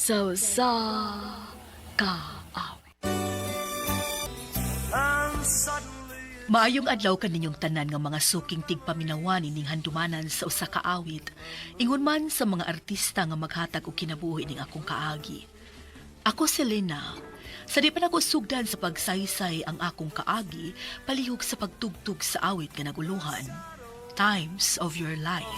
sa kaawit. Maayong adlaw kaninyong tanan nga mga suking tigpaminawan ining handumanan sa usa ka awit. Ingon man sa mga artista nga maghatag og kinabuhi ning akong kaagi. Ako si Lena. Sa di pa nako sugdan sa pagsaysay ang akong kaagi, palihog sa pagtugtog sa awit nga naguluhan. Times of Your Life.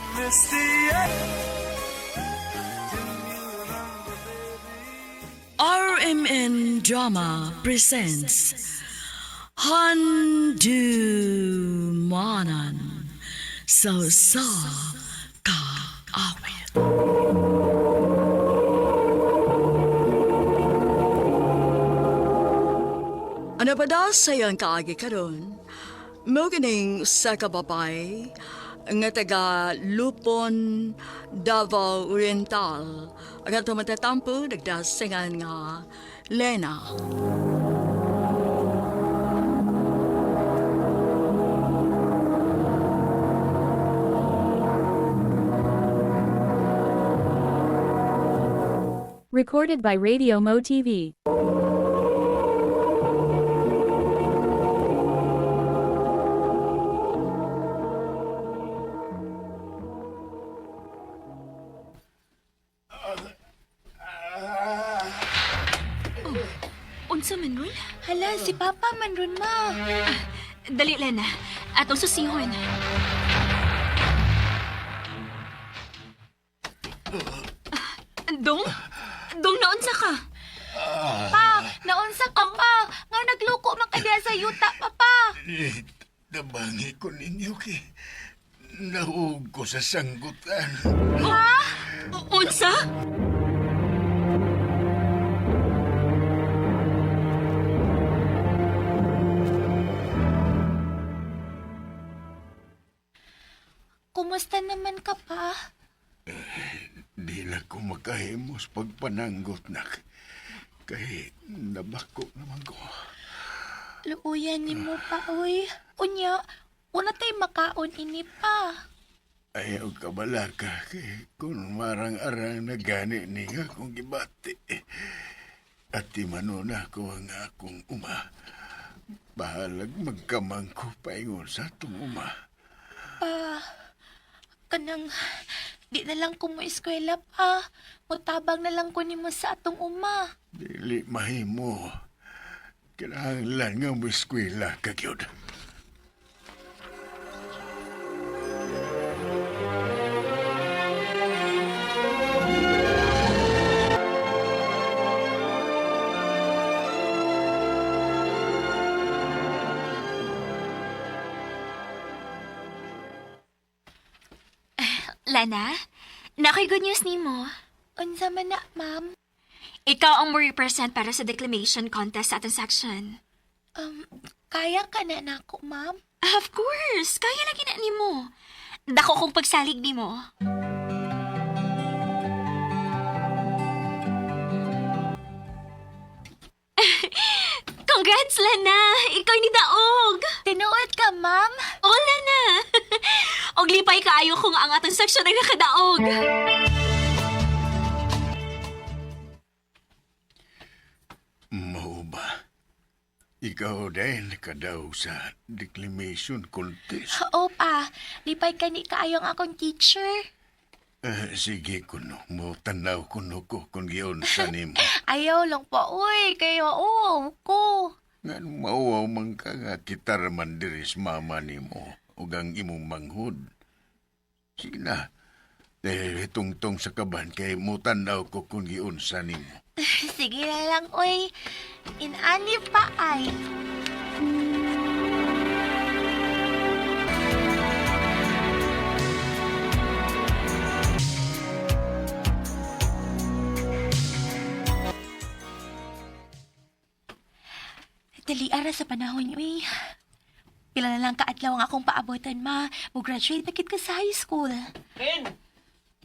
RMN Drama presents Handumanan sa kaawit. Ano ba daw sayang kaagi karon? Mo ganing sa kababay nga taga Lupon, Davao Oriental. Ang ato matatampo nagdasingan nga Lena. Recorded by Radio Mo TV. Unsa man ron? Hala, si Papa man ron, ma. Dali, Lena. Atong susihon. Dong? Dong, naunsa ka? Pa, naunsa ka pa. Nga nagluko man ka diha sa yuta, Papa. Nabangi ko ninyo kay nahuog ko sa sanggutan. Ha? Unsa? Kumusta naman ka pa? Di na ko makahimos pagpananggot na kay nabako naman ko. Luuyan ni mo pa, uy. Unya, una tayo makaon ini pa. Ayaw ka bala ka kay kung marang-arang na gani niya kung gibati. At di manuna ko ang akong uma. Bahalag magkamang ko paingon sa atong uma. Pa, kanang di na lang ko mo eskwela pa. Mutabang na lang ko ni mo sa atong uma. Dili mahimo. Kinahanglan nga mo eskwela ka gyud. Lena, nakoy good news ni mo. Unsa man na, ma'am? Ikaw ang mo represent para sa declamation contest sa atong section. Kaya ka na nako, ma'am? Of course! Kaya lagi na ni mo. Dako kong pagsalig ni mo. Congrats, Lena! Ikaw ni Daog! Tinuod ka, ma'am? O, Lena! Og lipay kaayo kung ang atong section ay nakadaog. Mao ba? Ikaw din nakadaw sa declamation contest. Oo, pa. Lipay ka ni kaayong akong teacher. Sige kuno, mo tanaw kuno ko kung giyon sa nimo. Ayaw lang pa, uy. Kaya oo, ko. Nga mauwaw man ka nga kitar man diris mama nimo ug ang imong manghud. Sige na. Tungtong sa kaban kay mo tanaw ko kung giyon sa nimo. Sige na lang, uy. Inani pa ay. Dali ara sa panahon, uy. Pila na lang kaadlaw ang akong paabotan, ma. Mo-graduate na kit ka sa high school. Ken!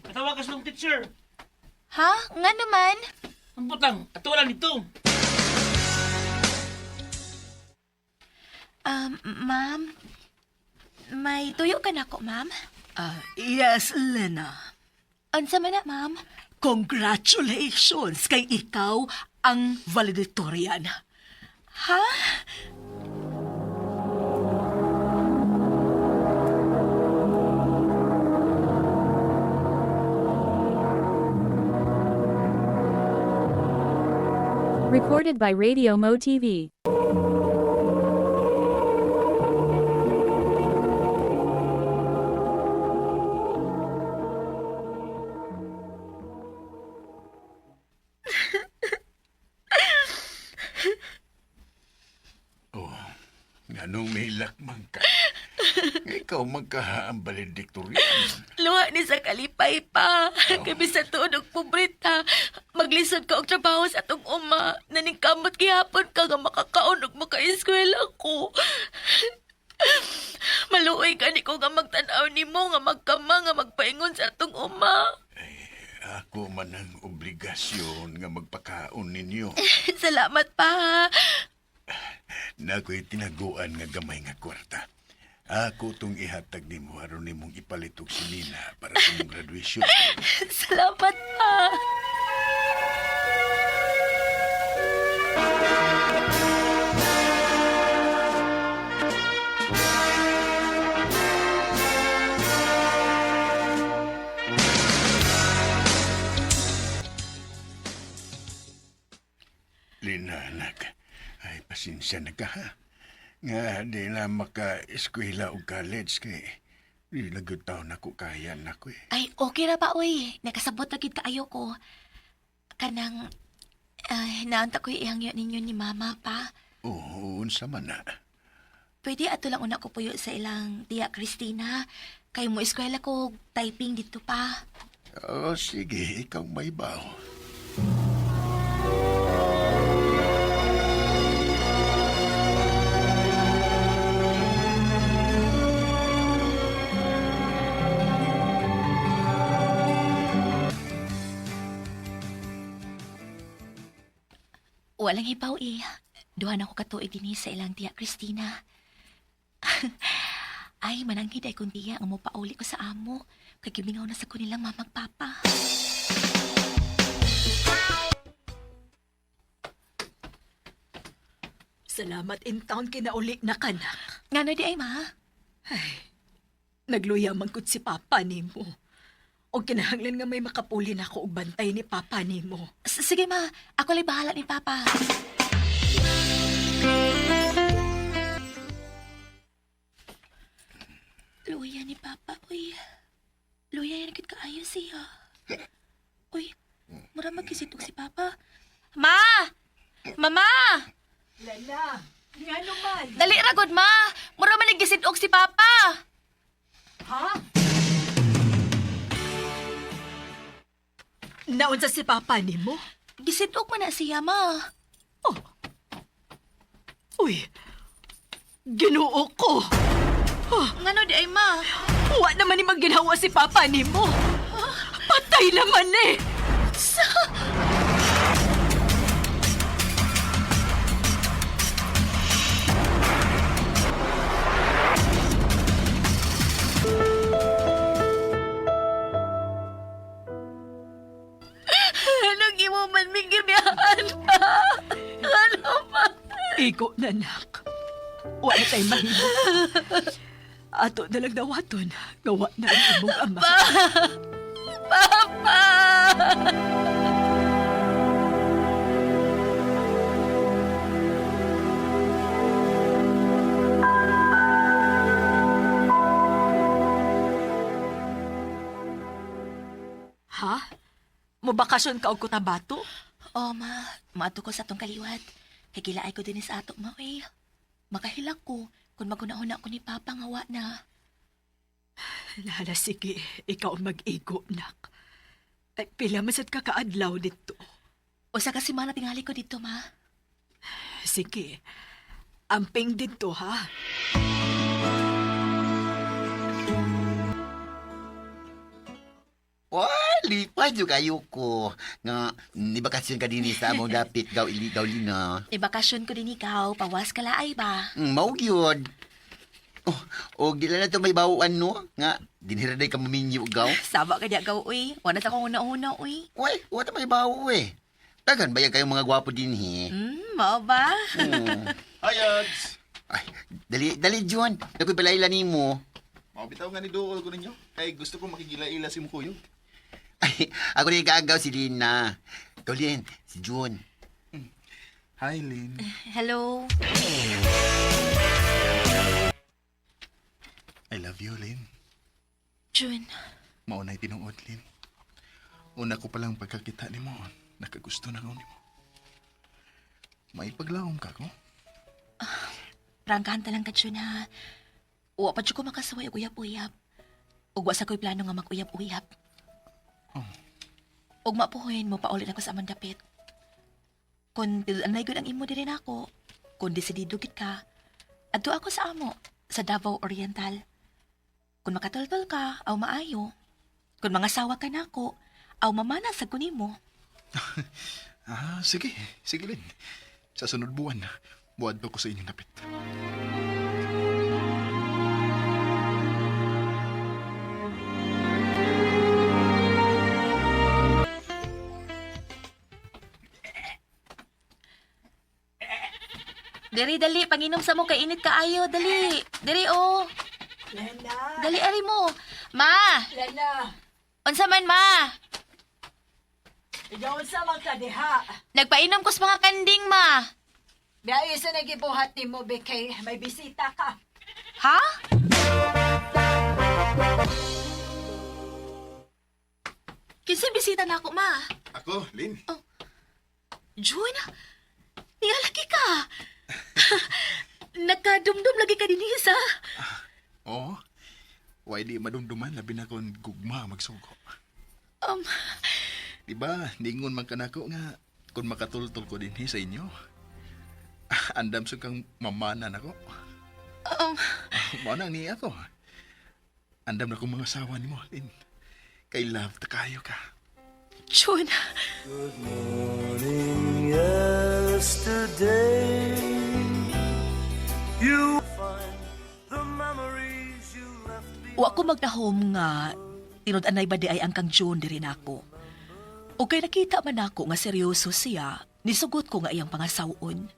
Katawag ka sa teacher. Ha? Nga naman? Ang butang, ato lang dito. Ma'am, may tuyo ka na ko, ma'am? Yes, Lena. Unsa man na, ma'am? Congratulations kay ikaw ang valedictorian. Ha? Recorded by Radio Mo TV. Oh, nganong may lakmang ka? Ikaw magkahaang valedictorian. Luha ni sa kalipay pa. Kay bisan tuod og pobreta. Maglisod ka og trabaho sa atong uma. Naningkamot gihapon ka nga makakaon og makaeskwela ko. Maluoy ka ni ko nga magtan-aw nimo nga magkama nga magpaingon sa atong uma. Ako man ang obligasyon nga magpakaon ninyo. Salamat pa. Na ako'y tinaguan nga gamay nga kwarta. Ako tong ihatag nimo aron nimong ipalitog si Nina para sa mong graduation. Salamat pa. Lina, anak. Ay, pasensya na ka, ha? Nga, di na maka-eskwela o college kay di nagutaw na ko kaya na ko eh. Ay, okay ra ba, uy? Nakasabot na gid kaayo ko. Kanang, naanta ko ihangyo ninyo ni mama pa. Oo, unsa man na. Pwede ato lang una ko puyo sa ilang tiya Christina. Kay mo eskwela ko typing dito pa. O, sige, ikaw may baw. Walang hibaw eh. Duha na ko katuig din sa ilang tiya Christina. Ay, mananggid ay kung tiya ang pauli ko sa amo. Kay gimingaw na sa kunilang mamang papa. Salamat in town kinauli na kanak. Ngano di ay, ma? Nagluya man gud si Papa nimo. O kinahanglan nga may makapuli na ako og bantay ni Papa nimo. Sige, ma. Ako lang bahala ni papa. Luya ni papa, uy. Luya yan agad kaayo siya. Uy, mura magkisitog si papa. Ma! Mama! Lala, nga naman. Dali ragod, ma! Mura man nagkisitog si papa! Ha? Naunsa si Papa nimo? Gisitog man na siya, ma. Uy, Ginoo ko. Ngano di ay, ma? Wa naman ni maginawa si Papa nimo. Patay naman eh. Anong imo man mingibiyaan pa? Ano ma? Iko na nak. Wa na tayo mahimo. Ato na lang dawaton. Gawa na ang imong ama. Papa! Ha? Mubakasyon ka og Cotabato? Oh, ma. Maato ko sa tong kaliwat. Kagilaay ko din sa ato, ma. Eh. Makahilak ko kung magunahon ako ni Papa nga wa na. Lala, sige. Ikaw ang mag-igo, nak. Ay, pila masad ka kaadlaw dito. Usa ka simana tingali ko dito, ma. Sige. Amping dito, ha? Lipas juga kayo ko. Nga, nibakasyon ka din sa among dapit gaw ili na. Ibakasyon ko din ikaw. Pawas ka laay ba? Mau gyud. Oh, o di lang na ito may bawaan no? Nga, dinhiraday ka maminyo gaw. Saba ka diya gaw, uy. Wala sa kong una-una, uy. Uy, wala may bawo eh. Dagan ba yan kayong mga gwapo din Mao ba? Hi, Ads! Ay, dali John. Nakoy balayla ni mo. Mabitaw nga ni Dool ko ninyo. Ay, gusto ko makigila-ila si Mukuyo. Ay, ako rin kaagaw si Lina. Tolien, si John. Hi, Lynn. Hello. I love you, Lynn. Jun. Maunay tinuod, Lynn. Una ko palang pagkakita ni mo, nakagusto na ko ni mo. May paglaom ka ko? Prangkahan talang ka, Jun, ha. Uwa pa dyan ko makasaway og uyab-uyab. Ug wa sa ko'y plano nga mag-uyab-uyab. Oh. Ug mapuhoyin mo paulit ako sa amang dapit. Kung anay gud ang imo diri nako, kung desidido gid ka, adto ako sa amo sa Davao Oriental. Kung makatultol ka, aw maayo. Kung mga sawa ka nako, aw mamana sa kunimo. Sige. Sige, Lynn. Sa sunod buwan, buwad ko sa inyong dapit. Dali, panginom sa mo kay init kaayo, dali. Dali, oh. Lena, Dali, ari mo. Ma! Lena, Unsa man, ma? ikaw sa mga diha. Nagpainom ko sa mga kanding, ma. Biya isa nagibuhat ni mo, Bekay. May bisita ka. Ha? Kinsa bisita na ako, ma? Ako, Lynn. Jun, nialaki ka. Nagkadumdum lagi ka din isa. Oo. Why di madumduman labi na kung gugma magsugo. Diba, ningon man ka nako nga kung makatultol ko din sa inyo. Andam sa kang mamana nako. Manang ni ako. Andam na kong mga asawa ni mo, Lynn. Kay love ta kayo ka. Jun, wa ko magdahom nga tinud-anay ba di ay ang kang June diri nako. O kay nakita man ako nga seryoso siya, nisugot ko nga iyang pangasawon.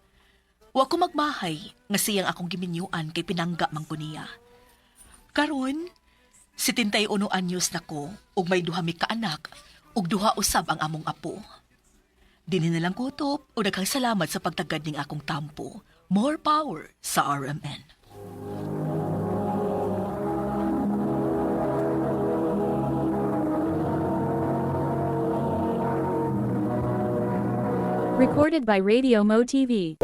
Wa ko magmahay nga siyang akong giminyuan kay pinangga man ko niya. Karon, 71 anyos na ko ug may duha mi ka anak ug duha usab ang among apo. Dini na lang kutob o daghang salamat sa pagtagad ning akong tampo. More power sa RMN. Recorded by Radio Mo TV.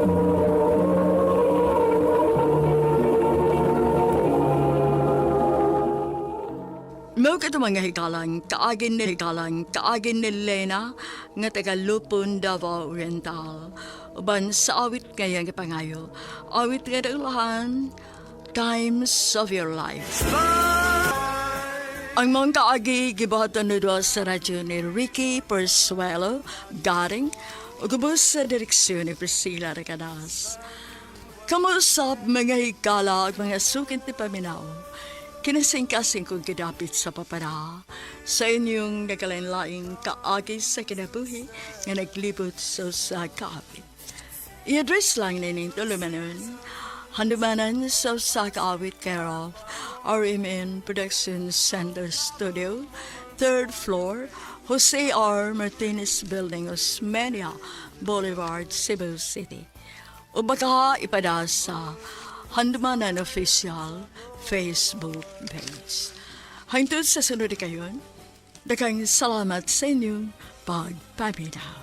Mo ka mga hikalang, kaagin ni Lena, nga taga Lupon, Davao Oriental. Uban sa awit kaya nga pangayo, awit nga ulahan, Times of Your Life. Ang mga kaagi, gibahatan na doon sa radyo ni Ricky Persuelo, Garing, o gubos sa direksyon ni Priscilla Recadas. Kamusap mga hikala at mga sukin ti paminaw, kinasing-kasing kong kidapit sa papara sa inyong nagkalain-laing kaagi sa kinabuhi nga naglibot sa kaawit. I-address lang nining tulumanon, handumanan sa kaawit care of RMN Production Center Studio, 3rd floor, Jose R. Martinez Building, Osmeña Boulevard, Cebu City. O baka ipada sa Handumanan Official Facebook page. Hangtod sa sunod kayon, daghang salamat sa inyong pagpaminaw.